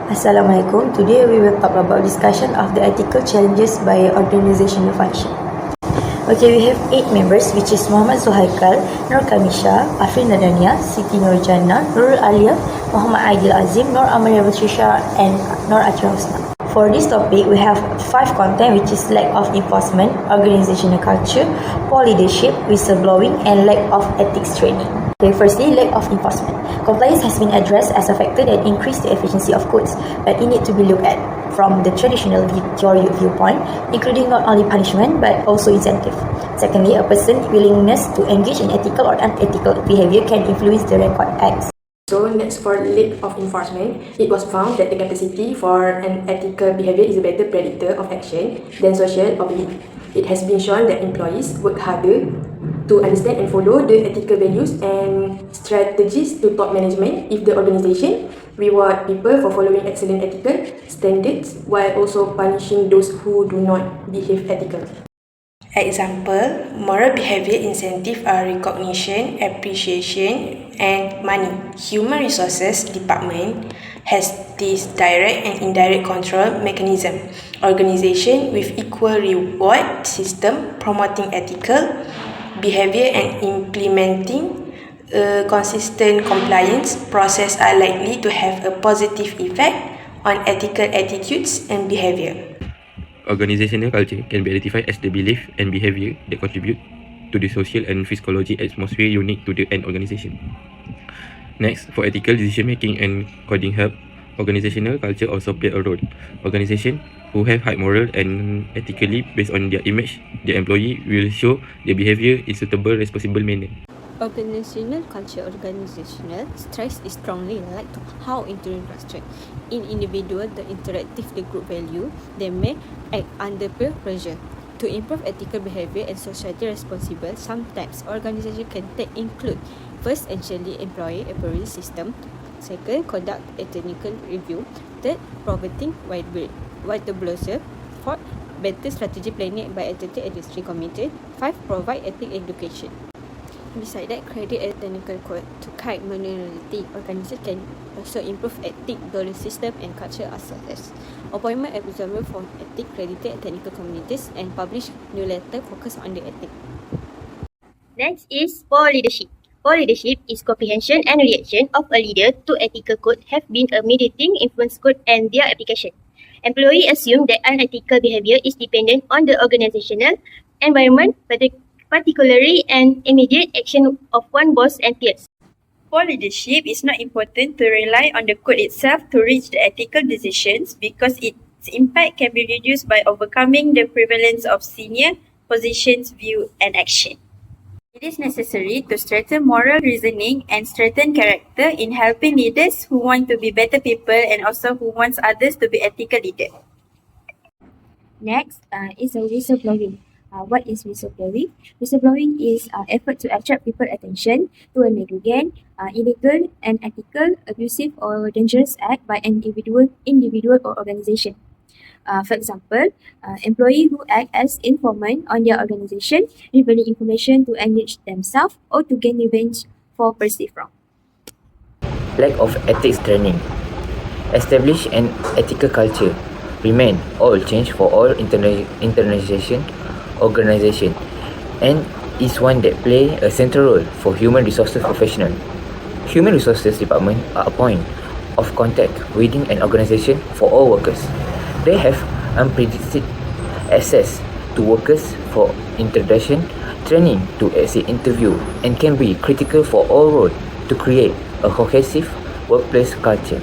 Assalamualaikum. Today we will talk about discussion of the ethical challenges by organizational function. Okay, we have 8 members, which is Muhammad Zuhaikal, Nur Kamisha, Afrin Nadania, Siti Nurjana, Nurul Alia, Muhammad Aidil Azim, Nur Amalia Batrisha, and Nur Atia Husna. For this topic, we have 5 content, which is lack of enforcement, organizational culture, poor leadership, whistleblowing, and lack of ethics training. Okay, firstly, lack of enforcement. Compliance has been addressed as a factor that increase the efficiency of codes, but it need to be looked at from the traditional theory viewpoint, including not only punishment but also incentive. Secondly, a person's willingness to engage in ethical or unethical behavior can influence the record acts. So next, for lack of enforcement, it was found that the capacity for an ethical behavior is a better predictor of action than social or belief. It has been shown that employees work harder to understand and follow the ethical values and strategies to top management if the organization reward people for following excellent ethical standards while also punishing those who do not behave ethically. Example, moral behavior incentive are recognition, appreciation, and money. Human Resources Department has this direct and indirect control mechanism. Organization with equal reward system promoting ethical behavior and implementing a consistent compliance process are likely to have a positive effect on ethical attitudes and behavior. Organizational culture can be identified as the belief and behavior that contribute to the social and physiology atmosphere unique to the an organization. Next, for ethical decision-making and coding help, organizational culture also play a role. Organizations who have high moral and ethically based on their image, their employee will show their behavior in suitable, responsible manner. Organizational culture stress is strongly linked to how individuals structured. In individual, the interactive the group value, they may act under peer pressure. To improve ethical behavior and society responsible, sometimes organization can include first, ensure employee approval system. Second, conduct a technical review. Third, promoting whistleblowers. Fourth, better strategy planning by ethical industry committee. 5, provide ethics education. Besides that, create a technical code to guide minority. Organization can also improve ethics, governance system, and culture assets. Appointment observer for ethics, credited technical communities, and publish newsletter focus on the ethics. Next is poor leadership. Poor leadership is comprehension and reaction of a leader to ethical code have been a mediating influence code and their application. Employees assume that unethical behavior is dependent on the organizational environment, particularly an immediate action of one boss and peers. For leadership, it's not important to rely on the code itself to reach the ethical decisions because its impact can be reduced by overcoming the prevalence of senior positions, view, and action. It is necessary to strengthen moral reasoning and strengthen character in helping leaders who want to be better people and also who wants others to be ethical leaders. Next is a whistleblowing. What is whistleblowing? Whistleblowing is effort to attract people's attention to a negligent, illegal, unethical, abusive, or dangerous act by an individual or organization. For example, employees who act as informant on their organization, revealing information to enrich themselves or to gain revenge for perceived wrong. Lack of ethics training. Establish an ethical culture. Remain all change for all organization and is one that play a central role for human resources professional. Human Resources Department are a point of contact within an organization for all workers. They have unprecedented access to workers for introduction, training to exit interview, and can be critical for all roles to create a cohesive workplace culture.